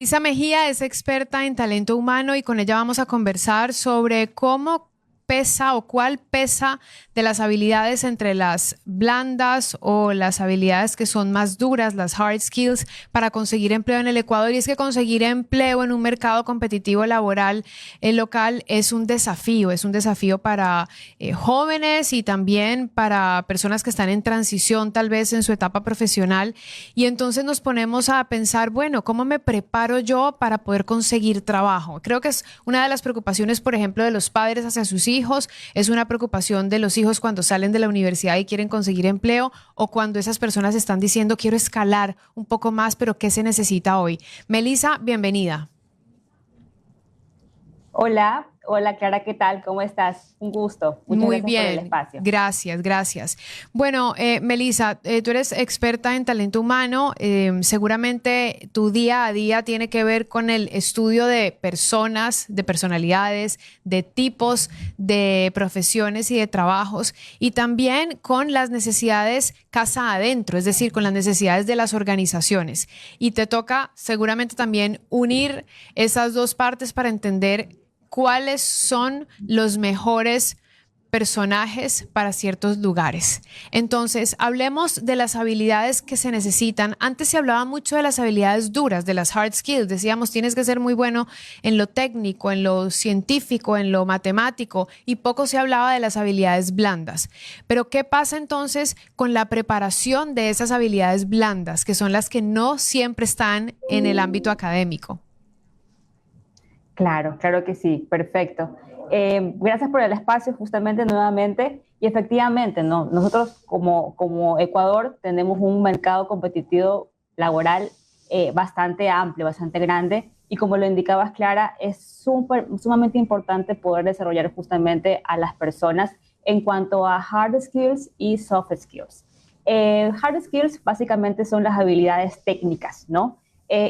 Isa Mejía es experta en talento humano y con ella vamos a conversar sobre cómo pesa o cuál pesa de las habilidades entre las blandas o las habilidades que son más duras, las hard skills, para conseguir empleo en el Ecuador. Y es que conseguir empleo en un mercado competitivo laboral local es un desafío para jóvenes y también para personas que están en transición, tal vez en su etapa profesional. Y entonces nos ponemos a pensar, bueno, ¿cómo me preparo yo para poder conseguir trabajo? Creo que es una de las preocupaciones, por ejemplo, de los padres hacia sus hijos, es una preocupación de los hijos cuando salen de la universidad y quieren conseguir empleo o cuando esas personas están diciendo quiero escalar un poco más, pero ¿qué se necesita hoy? Melissa, bienvenida. Hola, hola Clara, ¿qué tal? ¿Cómo estás? Un gusto. Muchas Muy gracias por el bien, espacio. gracias, gracias. Bueno, Melissa, tú eres experta en talento humano. Seguramente tu día a día tiene que ver con el estudio de personas, de personalidades, de tipos, de profesiones y de trabajos, y también con las necesidades casa adentro, es decir, con las necesidades de las organizaciones. Y te toca seguramente también unir esas dos partes para entender cuáles son los mejores personajes para ciertos lugares. Entonces, hablemos de las habilidades que se necesitan. Antes se hablaba mucho de las habilidades duras, de las hard skills. Decíamos, tienes que ser muy bueno en lo técnico, en lo científico, en lo matemático, y poco se hablaba de las habilidades blandas. Pero, ¿qué pasa entonces con la preparación de esas habilidades blandas, que son las que no siempre están en el ámbito académico? Claro, claro que sí, perfecto. Gracias por el espacio justamente nuevamente. Y efectivamente, ¿no? Nosotros como Ecuador tenemos un mercado competitivo laboral bastante amplio, bastante grande. Y como lo indicabas, Clara, es sumamente importante poder desarrollar justamente a las personas en cuanto a hard skills y soft skills. Hard skills básicamente son las habilidades técnicas, ¿no?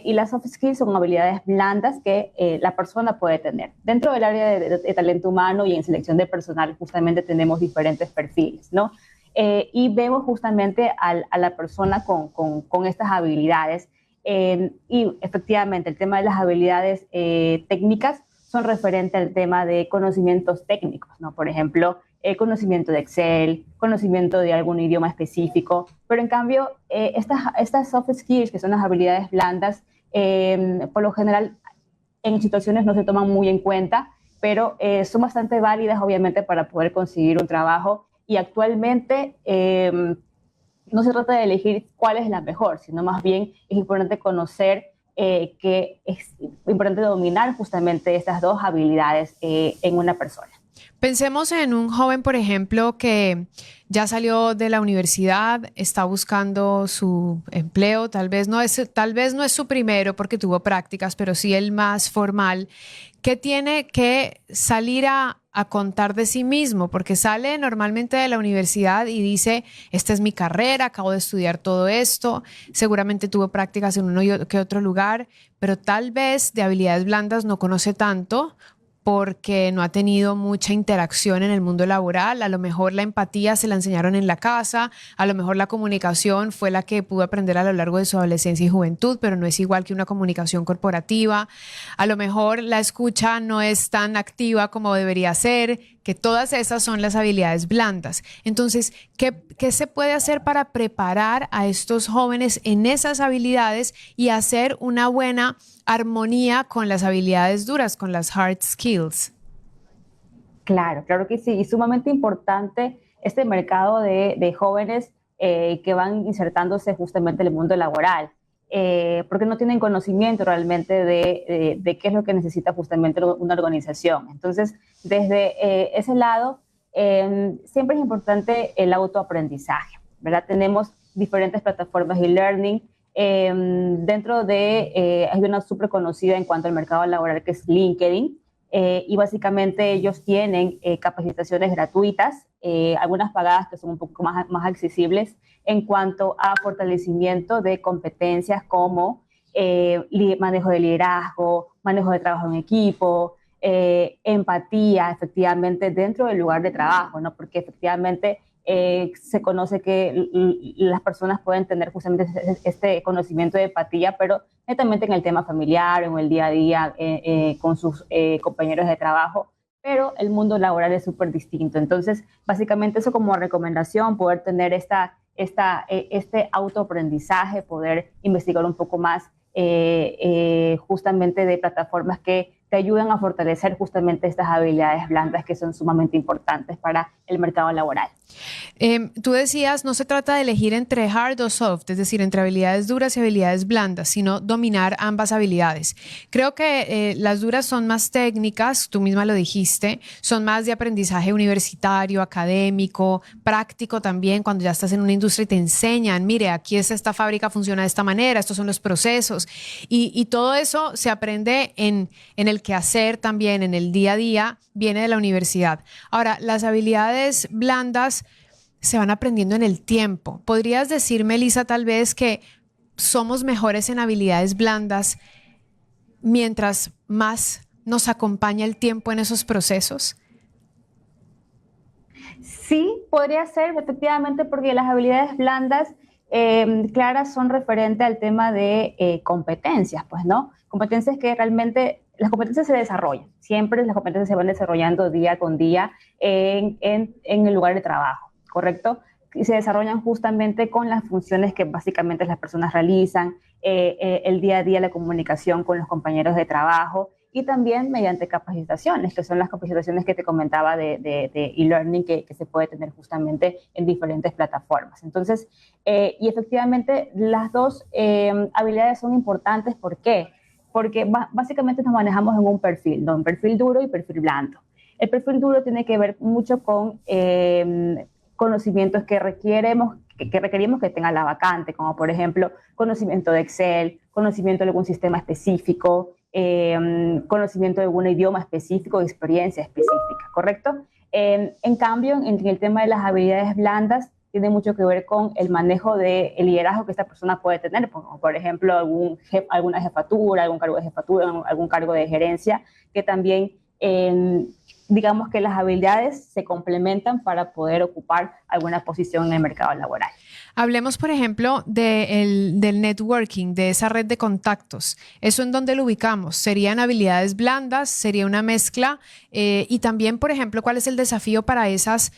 Y las soft skills son habilidades blandas que la persona puede tener. Dentro del área de talento humano y en selección de personal justamente tenemos diferentes perfiles, ¿no? Y vemos justamente a la persona con estas habilidades. Y efectivamente el tema de las habilidades técnicas son referentes al tema de conocimientos técnicos, ¿no? Por ejemplo, conocimiento de Excel, conocimiento de algún idioma específico, pero en cambio estas soft skills, que son las habilidades blandas, por lo general en situaciones no se toman muy en cuenta, pero son bastante válidas obviamente para poder conseguir un trabajo y actualmente no se trata de elegir cuál es la mejor, sino más bien es importante conocer que es importante dominar justamente estas dos habilidades en una persona. Pensemos en un joven, por ejemplo, que ya salió de la universidad, está buscando su empleo, tal vez no es su primero porque tuvo prácticas, pero sí el más formal, que tiene que salir a contar de sí mismo, porque sale normalmente de la universidad y dice, esta es mi carrera, acabo de estudiar todo esto, seguramente tuvo prácticas en uno que otro lugar, pero tal vez de habilidades blandas no conoce tanto porque no ha tenido mucha interacción en el mundo laboral. A lo mejor la empatía se la enseñaron en la casa, a lo mejor la comunicación fue la que pudo aprender a lo largo de su adolescencia y juventud, pero no es igual que una comunicación corporativa. A lo mejor la escucha no es tan activa como debería ser, que todas esas son las habilidades blandas. Entonces, ¿qué se puede hacer para preparar a estos jóvenes en esas habilidades y hacer una buena armonía con las habilidades duras, con las hard skills? Claro, claro que sí. Y sumamente importante este mercado de jóvenes que van insertándose justamente en el mundo laboral, porque no tienen conocimiento realmente de qué es lo que necesita justamente una organización. Entonces, desde ese lado, siempre es importante el autoaprendizaje, ¿verdad? Tenemos diferentes plataformas de learning. Dentro de, hay una súper conocida en cuanto al mercado laboral que es LinkedIn, y básicamente ellos tienen capacitaciones gratuitas, algunas pagadas que son un poco más accesibles en cuanto a fortalecimiento de competencias como manejo de liderazgo, manejo de trabajo en equipo, empatía efectivamente dentro del lugar de trabajo, ¿no? Porque efectivamente se conoce que las personas pueden tener justamente este conocimiento de empatía, pero netamente en el tema familiar, en el día a día, con sus compañeros de trabajo, pero el mundo laboral es súper distinto. Entonces, básicamente eso como recomendación, poder tener este autoaprendizaje, poder investigar un poco más justamente de plataformas que te ayudan a fortalecer justamente estas habilidades blandas que son sumamente importantes para el mercado laboral. Tú decías, no se trata de elegir entre hard o soft, es decir, entre habilidades duras y habilidades blandas, sino dominar ambas habilidades. Creo que las duras son más técnicas, tú misma lo dijiste, son más de aprendizaje universitario, académico, práctico también, cuando ya estás en una industria y te enseñan, mire, aquí esta fábrica funciona de esta manera, estos son los procesos, y todo eso se aprende en el quehacer también, en el día a día, viene de la universidad. Ahora, las habilidades blandas se van aprendiendo en el tiempo. ¿Podrías decirme, Elisa, tal vez que somos mejores en habilidades blandas mientras más nos acompaña el tiempo en esos procesos? Sí, podría ser, efectivamente, porque las habilidades blandas claras son referentes al tema de competencias, pues, ¿no? Competencias que realmente, las competencias se desarrollan, siempre las competencias se van desarrollando día con día en el lugar de trabajo, ¿correcto? Y se desarrollan justamente con las funciones que básicamente las personas realizan, el día a día, la comunicación con los compañeros de trabajo y también mediante capacitaciones, que son las capacitaciones que te comentaba de e-learning que se puede tener justamente en diferentes plataformas. Entonces, y efectivamente las dos habilidades son importantes. ¿Por qué? Porque básicamente nos manejamos en un perfil, ¿no? Un perfil duro y perfil blando. El perfil duro tiene que ver mucho con conocimientos que requerimos que tenga la vacante, como por ejemplo conocimiento de Excel, conocimiento de algún sistema específico, conocimiento de algún idioma específico, experiencia específica, ¿correcto? En cambio, en el tema de las habilidades blandas, tiene mucho que ver con el manejo del liderazgo que esta persona puede tener, como por ejemplo alguna jefatura, algún cargo de jefatura, algún cargo de gerencia, que también digamos que las habilidades se complementan para poder ocupar alguna posición en el mercado laboral. Hablemos, por ejemplo, del networking, de esa red de contactos. ¿Eso en dónde lo ubicamos? ¿Serían habilidades blandas? ¿Sería una mezcla? Y también, por ejemplo, ¿cuál es el desafío para esas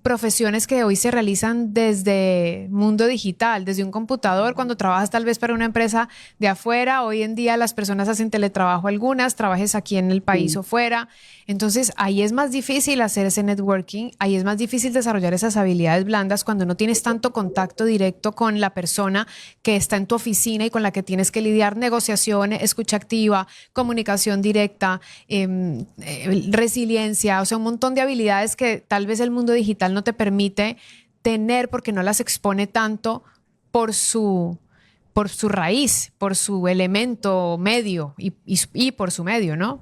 profesiones que hoy se realizan desde mundo digital, desde un computador, cuando trabajas tal vez para una empresa de afuera? Hoy en día las personas hacen teletrabajo algunas, trabajes aquí en el país o fuera. Entonces ahí es más difícil hacer ese networking, ahí es más difícil desarrollar esas habilidades blandas cuando no tienes tanto contacto directo con la persona que está en tu oficina y con la que tienes que lidiar negociación, escucha activa, comunicación directa, resiliencia, o sea, un montón de habilidades que tal vez el mundo digital no te permite tener porque no las expone tanto por su raíz, por su elemento medio y por su medio, ¿no?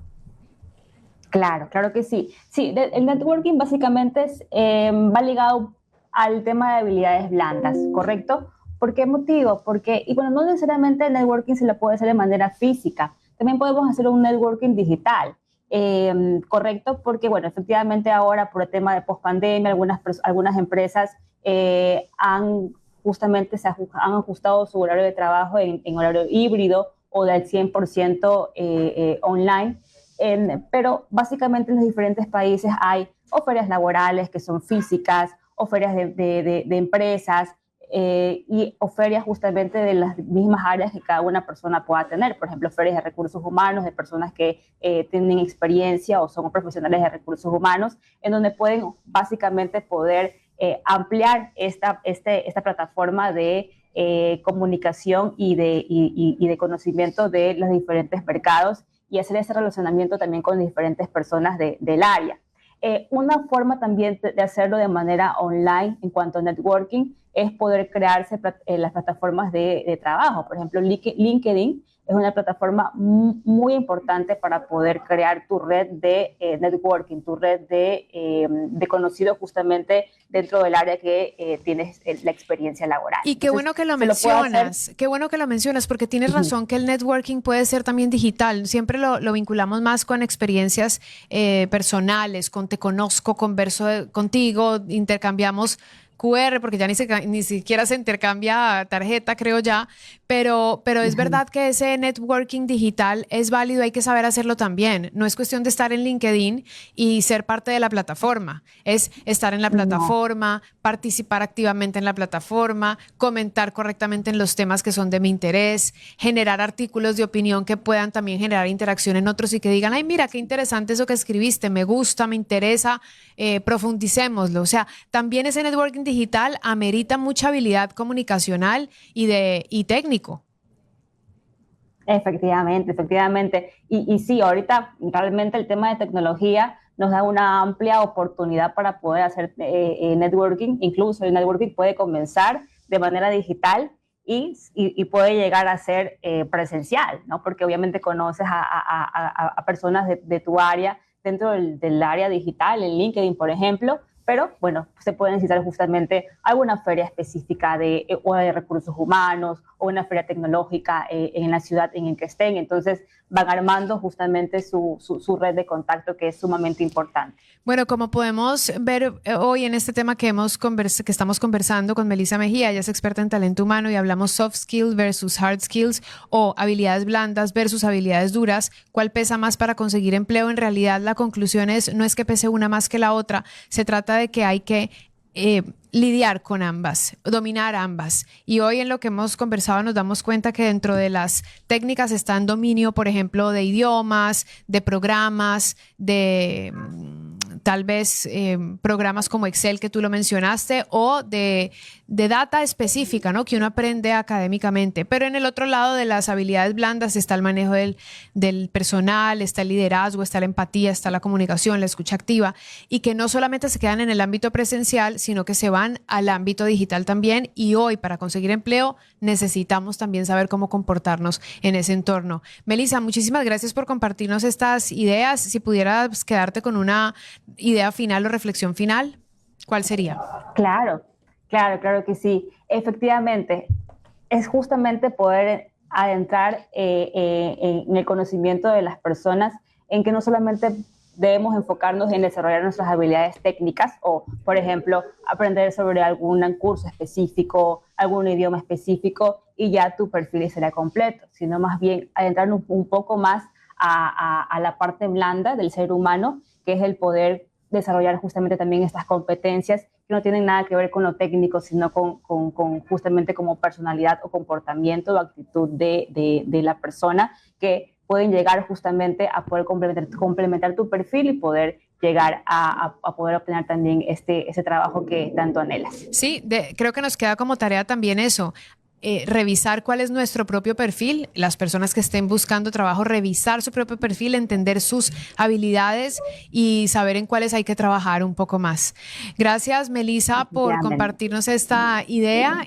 Claro, claro que sí. Sí, el networking básicamente va ligado al tema de habilidades blandas, ¿correcto? ¿Por qué motivo? Porque, y bueno, no necesariamente el networking se lo puede hacer de manera física, también podemos hacer un networking digital. ¿Correcto? Porque, bueno, efectivamente ahora por el tema de pospandemia, algunas empresas justamente han ajustado su horario de trabajo en horario híbrido o del 100% online. Pero básicamente en los diferentes países hay o ferias laborales que son físicas, o ferias de empresas, o ferias justamente de las mismas áreas que cada una persona pueda tener. Por ejemplo, ferias de recursos humanos, de personas que tienen experiencia o son profesionales de recursos humanos, en donde pueden básicamente poder ampliar esta plataforma de comunicación y de conocimiento de los diferentes mercados y hacer ese relacionamiento también con diferentes personas del área. Una forma también de hacerlo de manera online en cuanto a networking es poder crearse las plataformas de trabajo. Por ejemplo, LinkedIn es una plataforma muy importante para poder crear tu red de networking, tu red de conocidos justamente dentro del área que tienes la experiencia laboral. Y qué bueno que lo mencionas, qué bueno que lo mencionas, porque tienes razón que el networking puede ser también digital. Siempre lo vinculamos más con experiencias personales, con te conozco, converso contigo, intercambiamos QR, porque ya ni siquiera se intercambia tarjeta, creo ya, pero es verdad que ese networking digital es válido, hay que saber hacerlo también. No es cuestión de estar en LinkedIn y ser parte de la plataforma, es estar en la plataforma, participar activamente en la plataforma, comentar correctamente en los temas que son de mi interés, generar artículos de opinión que puedan también generar interacción en otros y que digan, ay, mira, qué interesante eso que escribiste, me gusta, me interesa, profundicémoslo. O sea, también ese networking digital amerita mucha habilidad comunicacional y técnico. Efectivamente, efectivamente. Y sí, ahorita realmente el tema de tecnología nos da una amplia oportunidad para poder hacer networking. Incluso el networking puede comenzar de manera digital y puede llegar a ser presencial, ¿no? Porque obviamente conoces a personas de tu área dentro del área digital, en LinkedIn, por ejemplo, pero bueno, se puede necesitar justamente alguna feria específica o de recursos humanos o una feria tecnológica en la ciudad en la que estén. Entonces van armando justamente su red de contacto, que es sumamente importante. Bueno, como podemos ver hoy en este tema que estamos conversando con Melissa Mejía, ella es experta en talento humano y hablamos soft skills versus hard skills o habilidades blandas versus habilidades duras. ¿Cuál pesa más para conseguir empleo? En realidad la conclusión no es que pese una más que la otra, se trata de que hay que lidiar con ambas, dominar ambas. Y hoy en lo que hemos conversado nos damos cuenta que dentro de las técnicas está en dominio, por ejemplo, de idiomas, de programas, de tal vez programas como Excel que tú lo mencionaste o de data específica, ¿no? Que uno aprende académicamente. Pero en el otro lado de las habilidades blandas está el manejo del personal, está el liderazgo, está la empatía, está la comunicación, la escucha activa y que no solamente se quedan en el ámbito presencial, sino que se van al ámbito digital también. Y hoy para conseguir empleo necesitamos también saber cómo comportarnos en ese entorno. Melissa, muchísimas gracias por compartirnos estas ideas. Si pudieras quedarte con una idea final o reflexión final, ¿cuál sería? Claro que sí. Efectivamente, es justamente poder adentrar en el conocimiento de las personas, en que no solamente debemos enfocarnos en desarrollar nuestras habilidades técnicas o, por ejemplo, aprender sobre algún curso específico, algún idioma específico y ya tu perfil será completo, sino más bien adentrarnos un poco más a la parte blanda del ser humano, que es el poder desarrollar justamente también estas competencias que no tienen nada que ver con lo técnico, sino con justamente como personalidad o comportamiento o actitud de la persona, que pueden llegar justamente a poder complementar tu perfil y poder llegar a poder obtener también ese trabajo que tanto anhelas. Sí, creo que nos queda como tarea también eso. Revisar cuál es nuestro propio perfil, las personas que estén buscando trabajo, revisar su propio perfil, entender sus habilidades y saber en cuáles hay que trabajar un poco más. Gracias, Melissa, por compartirnos esta idea